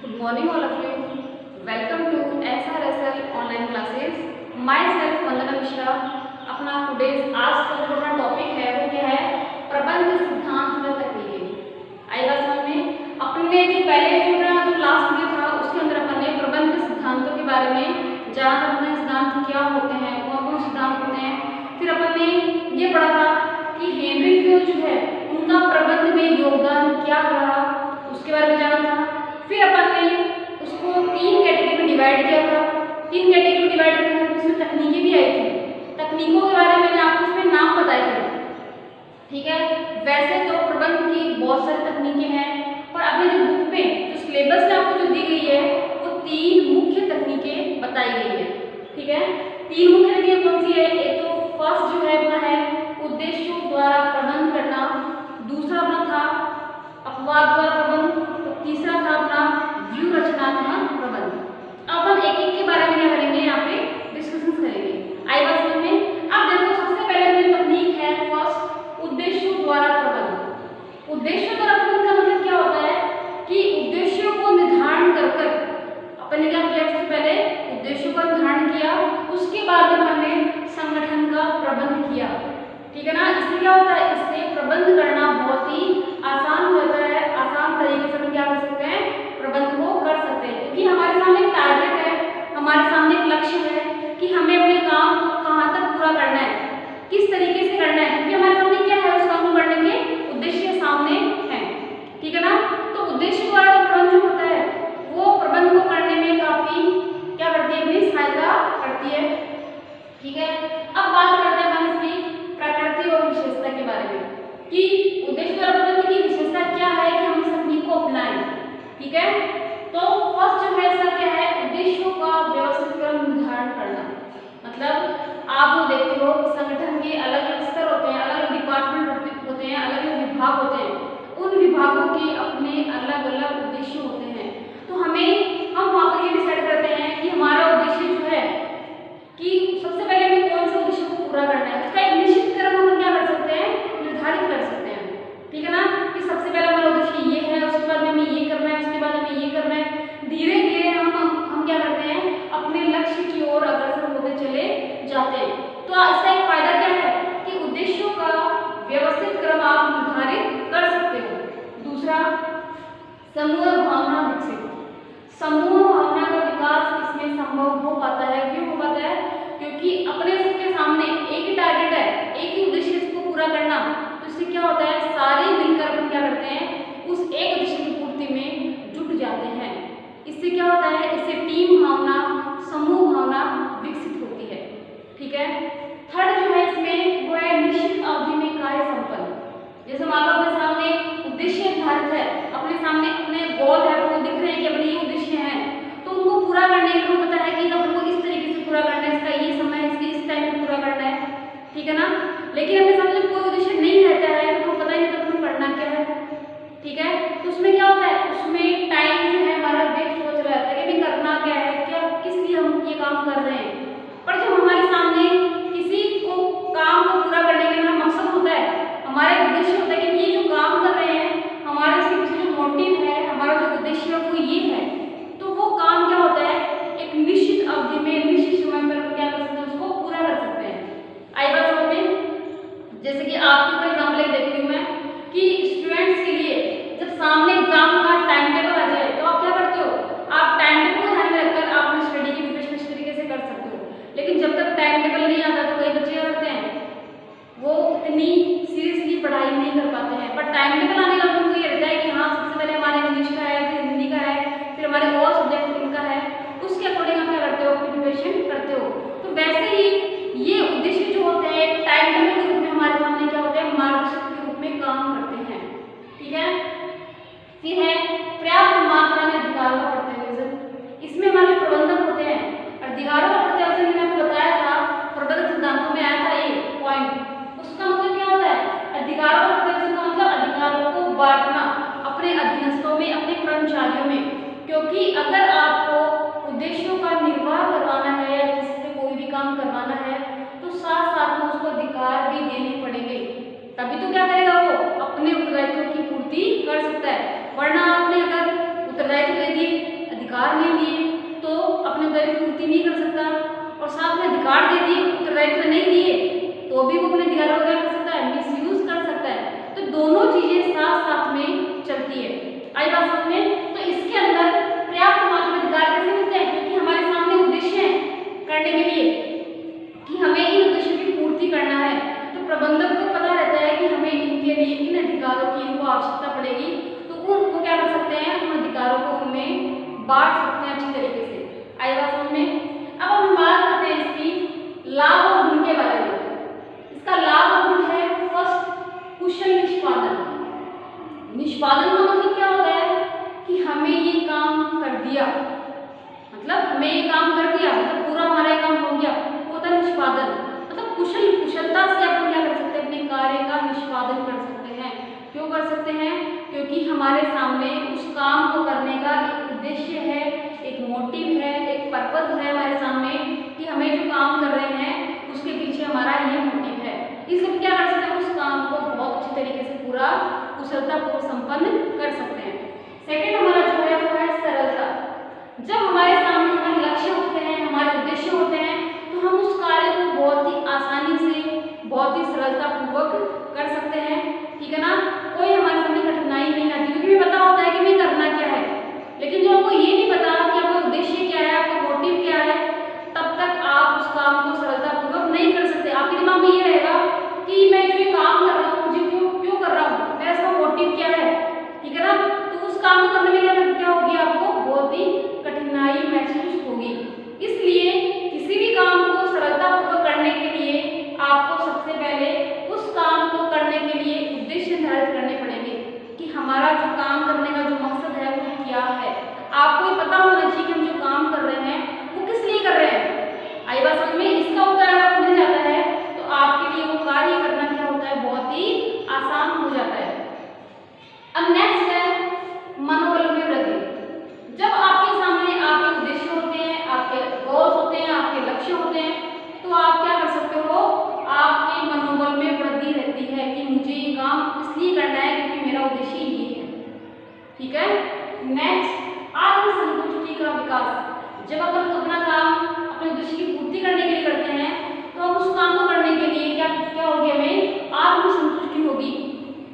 Good morning all of you. Welcome to SRSL online classes. Myself Vandana Mishra. अपना today's आज का जो अपना टॉपिक है वो क्या है, प्रबंध सिद्धांत व तकनीकें। आई बात समझ में? अपने जो पहले जो क्लास वीडियो था उसके अंदर अपन ने प्रबंध सिद्धांतों के बारे में जाना था, अपने सिद्धांत क्या होते हैं, कौन कौन सिद्धांत होते हैं। फिर अपन ने ये पढ़ा था कि हेनरी फ्यूज जो है उनका प्रबंध में योगदान क्या रहा, उसके बारे में जाना था। फिर अपन ने उसको 3 कैटेगरी में डिवाइड किया था। 3 कैटेगरी में डिवाइड किया था, इसमें तकनीकें भी आई थी। तकनीकों के बारे में मैंने आपको इसमें नाम बताए थे, ठीक है। वैसे तो प्रबंध की बहुत सारी तकनीकें हैं, पर अपने जो बुक में जो सिलेबस में आपको जो दी गई है वो 3 मुख्य तकनीकें बताई गई है, ठीक है। 3 मुख्य तकनीकें कौन सी है? एक तो फर्स्ट जो है अपना है उद्देश्यों द्वारा प्रबंध करना, दूसरा अपना था अपवाद द्वारा प्रबंध, तो तीसरा था अपना व्यू रचनात्मक प्रबंध। अपन एक एक के बारे में क्या करेंगे, यहाँ पे डिस्कशन करेंगे। आई बात समझ में? अब देखो सबसे पहले मेरी तकनीक है फर्स्ट उद्देश्यों द्वारा प्रबंध। उद्देश्यों द्वारा प्रबंध का मतलब क्या होता है कि उद्देश्यों को निर्धारण कर कर अपन ने क्या किया, सबसे पहले उद्देश्यों का निर्धारण किया, उसके बाद अपन ने संगठन का प्रबंध किया, ठीक है ना। इससे क्या होता है, इससे प्रबंध करना बहुत ही आसान हो जाता है। आसान तरीके से हम क्या कर सकते हैं, प्रबंध को कर सकते हैं, क्योंकि हमारे सामने एक टारगेट है, हमारे सामने एक लक्ष्य है कि हमें अपने काम को कहाँ तक पूरा करना है, किस तरीके से करना है, क्योंकि हमारे सामने क्या है, उस काम को करने के उद्देश्य सामने है, ठीक है ना। तो उद्देश्य द्वारा जो प्रबंध जो होता है वो प्रबंध को करने में काफी क्या करती है, अपनी सहायता करती है, ठीक है। अब बात करते हैं अपन इसकी प्रकृति और विशेषता के बारे में कि उद्देश्य द्वारा प्रबंध की विशेषता क्या है कि हम इस तकनीक को अपनाएं, ठीक है। तो फर्स्ट जो है इसका क्या है, उद्देश्यों का व्यवस्थित क्रम निर्धारण करना। मतलब आप वो देखते हो कि संगठन के अलग अलग स्तर होते हैं, अलग अलग डिपार्टमेंट होते हैं, अलग अलग विभाग होते हैं, उन विभागों के अपने अलग अलग उद्देश्य होते हैं। तो हम वहाँ पर ये डिसाइड करते हैं कि हमारा उद्देश्य जो है कि सबसे पहले हमें कौन से उद्देश्य को पूरा करना है, उसका एक निश्चित क्रम हम क्या कर सकते हैं, निर्धारित कर सकते हैं, ठीक है ना। कि सबसे पहले हमारा उद्देश्य ये है, उसके बाद हमें ये करना है, उसके बाद हमें ये करना है। धीरे धीरे हम क्या करते हैं, अपने लक्ष्य की ओर अग्रसर होते चले जाते हैं। तो इसका एक फायदा क्या है कि उद्देश्यों का व्यवस्थित क्रम आप निर्धारित कर सकते हो। दूसरा, समूह भावना विकसित। समूह भावना का विकास इसमें संभव हो पाता है। क्यों हो पाता है? क्योंकि अपने सबके सामने एक ही टारगेट है, एक ही उद्देश्य इसको पूरा करना। तो इससे क्या होता है, सारे मिलकर अपन क्या करते हैं, उस एक उद्देश्य की पूर्ति में जुट जाते हैं। इससे क्या होता है, इससे टीम भावना, समूह भावना विकसित होती है, ठीक है। थर्ड जो है इसमें वो है निश्चित अवधि में कार्य संपन्न। जैसे मान लो अपने सामने उद्देश्य निर्धारित है, अपने सामने अपने गोल है, वो दिख रहे हैं कि अपने ये उद्देश्य हैं, तो उनको पूरा करने के लिए पता है कि अपन को इस तरीके से पूरा करना है, इसका ये समय है, इसके इस टाइम में पूरा करना है, ठीक है ना। लेकिन अपने सामने जब कोई उद्देश्य नहीं रहता है तो पता ही नहीं तो अपने करना क्या है, ठीक है। तो उसमें क्या होता है, उसमें टाइम जो है हमारा वेस्ट हो चला जाता है कि करना क्या है, क्या किस लिए हम ये काम कर रहे हैं। पर जब हमारे सामने किसी को काम को पूरा करने का हमारा मकसद होता है, हमारा उद्देश्य होता है कि ये जो काम कर रहे हैं, हमारा इसके पीछे जो मोटिव है, हमारा जो उद्देश्य है वो ये है, तो वो काम क्या होता है, एक निश्चित अवधि में निश्चित समय पर क्या कर सकते हैं, उसको पूरा कर सकते हैं। आई बात समझ में? जैसे कि आपके ऊपर एग्जाम्पल एक देखती हूँ मैं कि स्टूडेंट्स के लिए जब सामने एग्जाम का टाइम टेबल आ जाए तो आप क्या करते हो, आप टाइम टेबल को ध्यान में रखकर आप अपनी स्टडी की प्रिपरेशन इस तरीके से कर सकते हो। लेकिन जब तक टाइम टेबल नहीं आता तो कई बच्चे क्या करते हैं, वो इतनी सीरियसली पढ़ाई नहीं कर पाते हैं। पर टाइम टेबल आने का उनको ये रहता है कि हाँ सबसे पहले हमारे इंग्लिश का है, फिर हिंदी का है, फिर हमारे और सब्जेक्ट इनका है, उसके अकॉर्डिंग आप क्या करते हो, अपनी प्रिपरेशन करते हो। तो वैसे ही ये उद्देश्य जो होते हैं टाइम टेबल के रूप में हमारे सामने क्या होते हैं, मार्गदर्शक के रूप में काम करते हैं, ठीक है। फिर है पर्याप्त मात्रा में अधिकारों का प्रत्यावर्तन। इसमें हमारे प्रबंधक होते हैं, अधिकारों का प्रत्यावर्तन मैंने आपको बताया था, प्रबंधक सिद्धांतों में आया था ये पॉइंट। उसका मतलब क्या होता है, अधिकारों का प्रत्यावर्तन का मतलब अधिकारों को बांटना अपने अधीनस्थों में, अपने कर्मचारियों में। क्योंकि अगर आपको उद्देश्यों का निर्वाह करवाना है या किसी से कोई भी काम करवाना है तो साथ साथ में उसको अधिकार भी देने पड़ेंगे, तभी तो क्या करेगा, वो अपने उत्तरदायित्वों की पूर्ति कर सकता है। वरना आपने अगर उत्तरदायित्व दे दिए अधिकार नहीं दिए तो अपने उत्तरदायित्व की पूर्ति नहीं कर सकता, और साथ में अधिकार दे दिए उत्तरदायित्व नहीं दिए तो भी वो अपने अधिकारों का क्या कर सकता है, मिसयूज कर सकता है। तो दोनों चीजें साथ साथ में चलती है। आई बात समझ में? तो इसके अंदर पर्याप्त मात्रा में अधिकार कैसे मिलते हैं, क्योंकि हमारे सामने उद्देश्य है करने के लिए कि हमें इन उद्देश्यों की पूर्ति करना है, तो प्रबंधक को पता रहता है कि हमें इनके लिए इन अधिकारों की इनको आवश्यकता पड़ेगी, तो उनको क्या कर सकते हैं, उन अधिकारों को उनमें बांट सकते हैं अच्छी तरीके से। आई बात समझ में? अब हम बात करते हैं इसकी लाभ और गुण के बारे में। इसका लाभ और गुण है फर्स्ट, कुशल निष्पादन। निष्पादन का मतलब क्या होता है कि हमें ये काम कर दिया, मतलब हमें ये काम कर दिया, मतलब पूरा हमारा ये काम हो गया, होता है निष्पादन। मतलब कुशलता से अपन क्या कर सकते हैं, अपने कार्य का निष्पादन कर सकते हैं। क्यों कर सकते हैं? क्योंकि हमारे सामने उस काम को करने का एक उद्देश्य है, एक मोटिव है, एक पर्पस है हमारे सामने कि हमें जो काम कर रहे हैं उसके पीछे हमारा ये मोटिव है। इसलिए क्या कर सकते हैं, उस काम को बहुत अच्छी तरीके से पूरा कुशलतापूर्वक संपन्न कर सकते हैं। सेकंड हमारा जो है वो है सरलता। जब हमारे सामने हमारे लक्ष्य होते हैं, हमारे उद्देश्य होते हैं, तो हम उस कार्य को बहुत ही आसानी से, बहुत ही सरलतापूर्वक कर सकते हैं। ठीक है ना? कोई हमारे सामने कठिनाई नहीं आती, क्योंकि हमें पता होता है कि हमें करना क्या है। लेकिन जो आपको ये नहीं पता कि आपका उद्देश्य क्या है, आपका मोटिव क्या है, तब तक आप उस काम को सरलतापूर्वक नहीं कर सकते। आपके दिमाग में ये रहेगा कि मैं जो ये काम कर रहा हूँ, मुझे क्यों कर रहा हूँ, मेरा इसका मोटिव क्या है। ठीक है ना? तो उस काम को करने में क्या होगी, आपको बहुत ही कठिनाई महसूस होगी। इसलिए किसी भी काम को सरलतापूर्वक करने के लिए आपको सबसे पहले उस काम को करने के लिए उद्देश्य निर्धारित करने पड़ेंगे कि हमारा जो काम करने का जो मकसद है वो क्या है। आपको ये पता होना चाहिए कि हम जो काम कर रहे हैं वो किस लिए कर रहे हैं। आई बात समझ में? इसका उत्तर अगर आपको मिल जाता है तो आपके लिए वो कार्य करना क्या होता है, बहुत ही आसान हो जाता है। अब नेक्स्ट है मनोबल में वृद्धि। जब आपके सामने आपके उद्देश्य होते हैं, आपके गोल्स होते हैं, आपके लक्ष्य होते हैं, तो आप क्या कर सकते हो, आपके मनोबल में वृद्धि रहती है कि मुझे ये काम इसलिए करना है क्योंकि मेरा उद्देश्य ये है। ठीक है? नेक्स्ट आत्मसंतुष्टि का विकास। जब अपन अपना काम अपने उद्देश्य की पूर्ति करने के लिए करते हैं तो हम उस काम को करने के लिए क्या होगी, हमें आत्मसंतुष्टि होगी।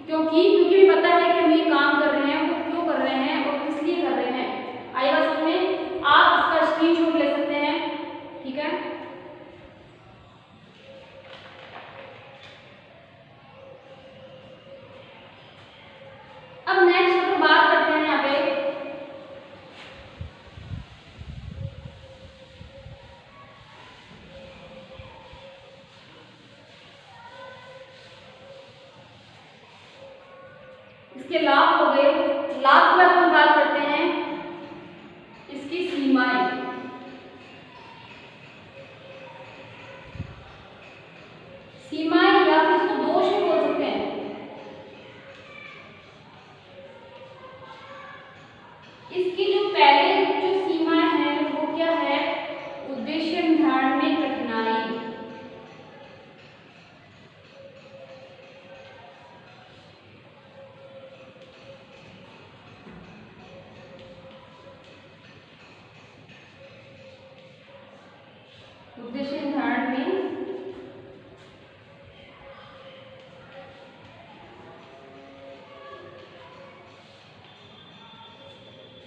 क्योंकि हमें पता है कि हम ये काम कर रहे हैं, वो क्यों कर रहे हैं और किस लिए कर रहे हैं। आई बात समझ में? आप इसका स्क्रीनशॉट ले सकते हैं। ठीक है? अब नेक्स्ट हम बात करते हैं यहाँ पे इसके लाभ हो गए। लाभ के बारे में बात करते हैं इसकी सीमाएं। सीमाएं या फिर इसको दोष भी बोल सकते हैं। इसकी जो पहले जो सीमाएं है वो क्या है, उद्देश्य निर्धारण में कठिनाई। उद्देश्य निर्धारण में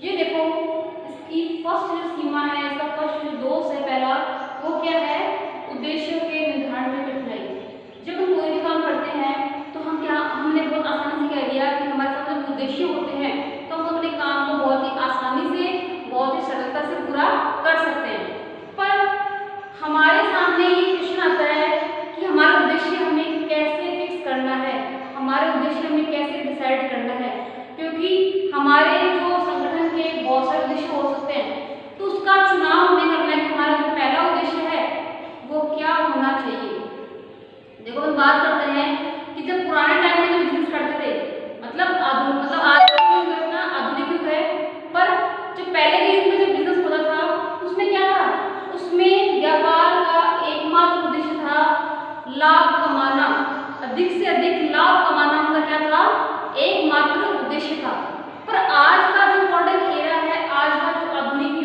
ये देखो, इसकी फर्स्ट जो सीमा है, इसका फर्स्ट जो दोष है पहला, वो क्या है, उद्देश्यों के निर्धारण में कठिनाई। जब हम कोई भी काम करते हैं तो हमने बहुत आसानी से कह दिया कि हमारे साथ जब उद्देश्य होते हैं तो हम अपने काम को बहुत ही आसानी से, बहुत ही सरलता से पूरा कर सकते हैं। पर हमारे सामने ये क्वेश्चन आता है कि हमारा उद्देश्य हमें कैसे फिक्स करना है, हमारे उद्देश्य हमें कैसे डिसाइड करना है। क्योंकि हमारे जो संगठन के बहुत सारे उद्देश्य हो सकते हैं, तो उसका चुनाव हमें करना है कि हमारा जो पहला उद्देश्य है वो क्या होना चाहिए। देखो, हम बात करते हैं कि जब पुराने टाइम में जो बिजनेस करते थे, मतलब आज का युग है ना, आधुनिक युग है, पर जो पहले के युग में जो बिजनेस होता था उसमें क्या था, उसमें व्यापार का एकमात्र उद्देश्य था लाभ कमाना, अधिक से अधिक लाभ कमाना उनका क्या था, एकमात्र उद्देश्य था। पर आज का जो मॉडर्न एरा है, आज का जो आधुनिक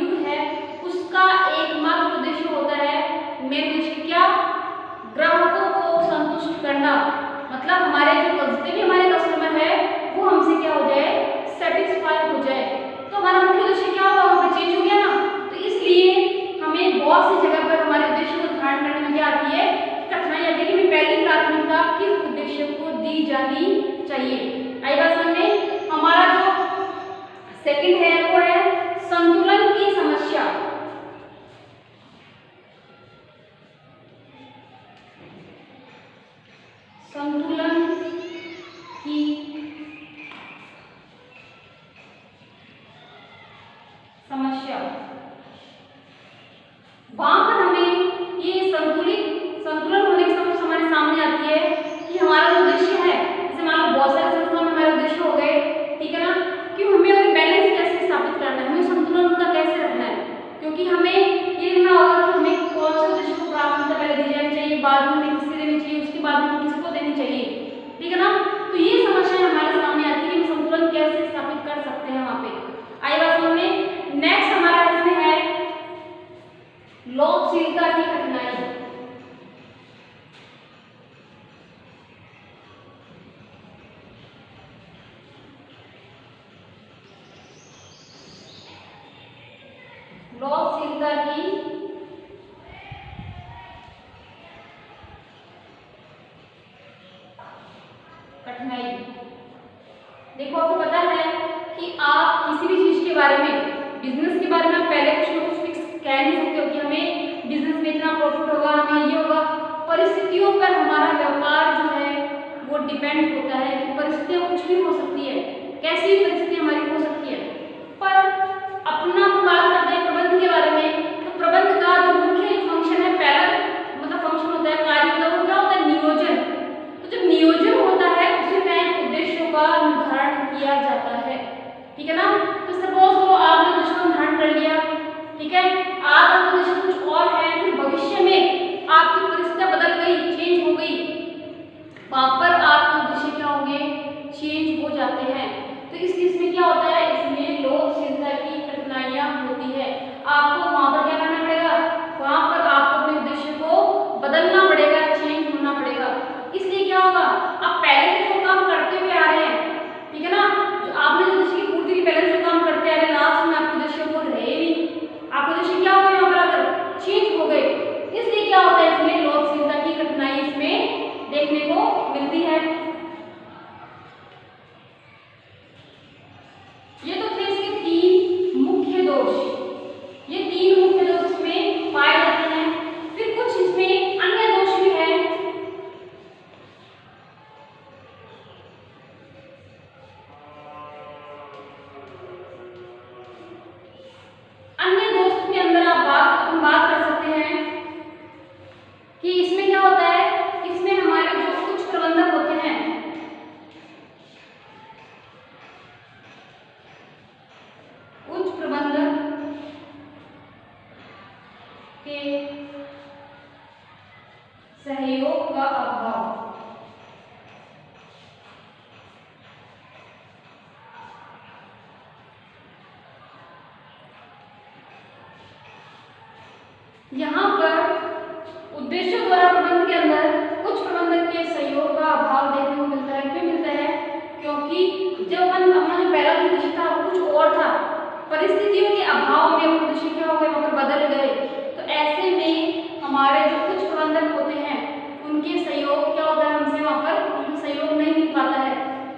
चाहिए। आई बात समझ में? हमारा जो सेकंड है वो है संतुलन की समस्या। संतुलन की समस्या। वहां पर हमें ये संतुलन होने की समस्या हमारे सामने आती है कि हमारा जो उद्देश्य है, जैसे मान लो बहुत सारे संस्थाओं में हमारे उद्देश्य हो गए, ठीक है ना, कि हमें उन्हें बैलेंस कैसे स्थापित करना है, हमें संतुलन उनका कैसे रखना है, क्योंकि हमें ये देखना होगा कि हमें कौन से उद्देश्य को प्राथमिकता पहले दी जानी चाहिए, बाद में हमें किससे देनी चाहिए, उसके बाद में किसको देनी चाहिए, ठीक है ना। तो ये समस्या हमारे सामने आती है कि संतुलन कैसे स्थापित कर सकते हैं वहां पे। आई बात समझ में? नेक्स्ट हमारा इसमें है लोकशीलता की कठिनाई। लोकशीलता की कठिनाई। देखो आपको पता है कि आप किसी भी चीज के बारे में, बिजनेस के बारे में आप पहले कुछ ना कुछ फिक्स कह नहीं सकते हो कि हमें बिजनेस में इतना प्रॉफिट होगा, हमें ये होगा। परिस्थितियों पर हमारा व्यापार जो है वो डिपेंड होता है कि परिस्थितियां कुछ भी हो सकती है, कैसी भी परिस्थिति हमारी हो सकती है। पर अपना बात करते हैं प्रबंध के बारे में, तो प्रबंध का जो मुख्य फंक्शन है, पहला मतलब फंक्शन होता है, कार्य होता है, वो क्या होता है? नियोजन। तो जब नियोजन होता है उसी टाइम उद्देश्यों का निर्धारण किया जाता है, ठीक है ना। तो सपोज करो आपने उद्देश्य का निर्धारण कर लिया, ठीक है, आज आपका उद्देश्य कुछ और है, फिर भविष्य में आपकी परिस्थितियां बदल गई, चेंज हो गई, वहां पर आपके उद्देश्य क्या होंगे? चेंज हो जाते हैं। तो इस केस में क्या होता है? इसमें लोकशीलता की कठिनाइयां होती है। आपको वहां पर क्या करना पड़ेगा? वहां पर आपको अपने उद्देश्य को बदलना पड़ेगा, चेंज होना पड़ेगा। इसलिए क्या होगा? आप पहले से जो काम करते हुए आ रहे हैं, ठीक है ना, जो आपने जो उद्देश्य की पूर्ति की पहले जो काम करते आ रहे हैं, लास्ट में आपके उद्देश्य वो रहे नहीं, आपके उद्देश्य क्या हो गए? वहां पर अगर चेंज हो गए, इसलिए क्या होता है? इसमें लोकशीलता की कठिनाई इसमें देखने को मिलती है। ये तो थे इसके तीन मुख्य दोष। ये तीन मुख्य दोष इसमें पाए जाते हैं। फिर कुछ इसमें अन्य दोष भी है। अन्य दोष के अंदर अपन बात कर सकते हैं कि इसमें क्या होता है? इसमें हमारे जो कुछ प्रबंधक होते हैं, उच्च प्रबंधक के सहयोग का अभाव। यहाँ पर उद्देश्यों द्वारा प्रबंध के अंदर कुछ प्रबंधक के सहयोग का अभाव देखने को मिलता है। क्यों मिलता है? क्योंकि जब अपना जो पहला उद्देश्य था वो कुछ और था, परिस्थितियों के अभाव में उद्देश्य क्या हो गए? वहां पर बदल गए। तो ऐसे में हमारे जो कुछ प्रबंधक होते हैं उनके सहयोग क्या होता है? हमसे वहां पर उनका सहयोग नहीं मिल पाता है।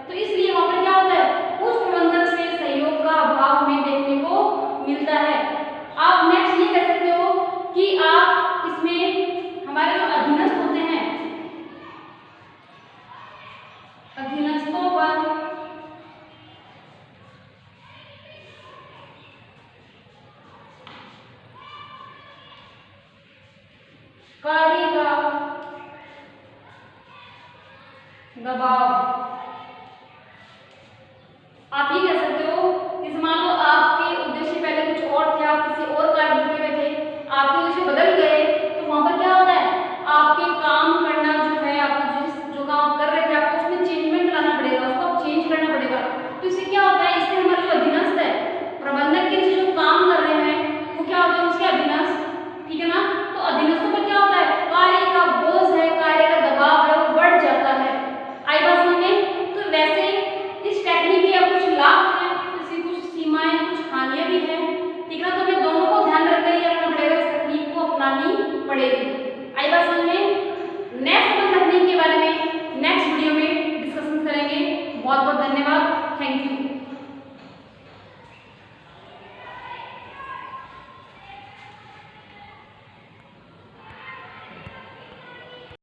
तो इसलिए वहां पर क्या होता है? कुछ प्रबंधक से सहयोग का अभाव हमें देखने को मिलता है। आप नेक्स्ट ये कह सकते हो कि आप इसमें हमारे जो अधीनस्थ होते हैं, अधीनस्थों पर कार्य का दबाव। आप ये कह सकते हो कि मान लो आपके उद्देश्य पहले कुछ और थे, आप किसी और कार्य में जुटे हुए थे, आपके उद्देश्य बदल गए, तो वहां पर क्या होता है? आपके काम करना जो है, आपको जो काम कर रहे थे आपको उसमें चेंजमेंट लाना पड़ेगा, उसको आप चेंज करना पड़ेगा। तो इससे क्या होता है? इससे हमारे जो अधीनस्थ है, प्रबंधक के नीचे जो काम कर रहे हैं वो क्या होता है? उसके अधीनस्थ, ठीक है ना। तो अधीनस्थों पर क्या होता है? कार्य का बोझ है, कार्य का दबाव है, वो बढ़ जाता है। आई बात समझ में? तो वैसे इस टेक्निक के कुछ लाभ हैं, इसकी कुछ सीमाएं, कुछ हानियां भी हैं, ठीक है ना। तो हमें दोनों को ध्यान रखकर ये करना पड़ेगा, इस तकनीक को अपनानी पड़ेगी। आई बात समझ में? नेक्स्ट अपन तकनीक के बारे में नेक्स्ट वीडियो में डिस्कशन करेंगे। बहुत धन्यवाद। Thank you.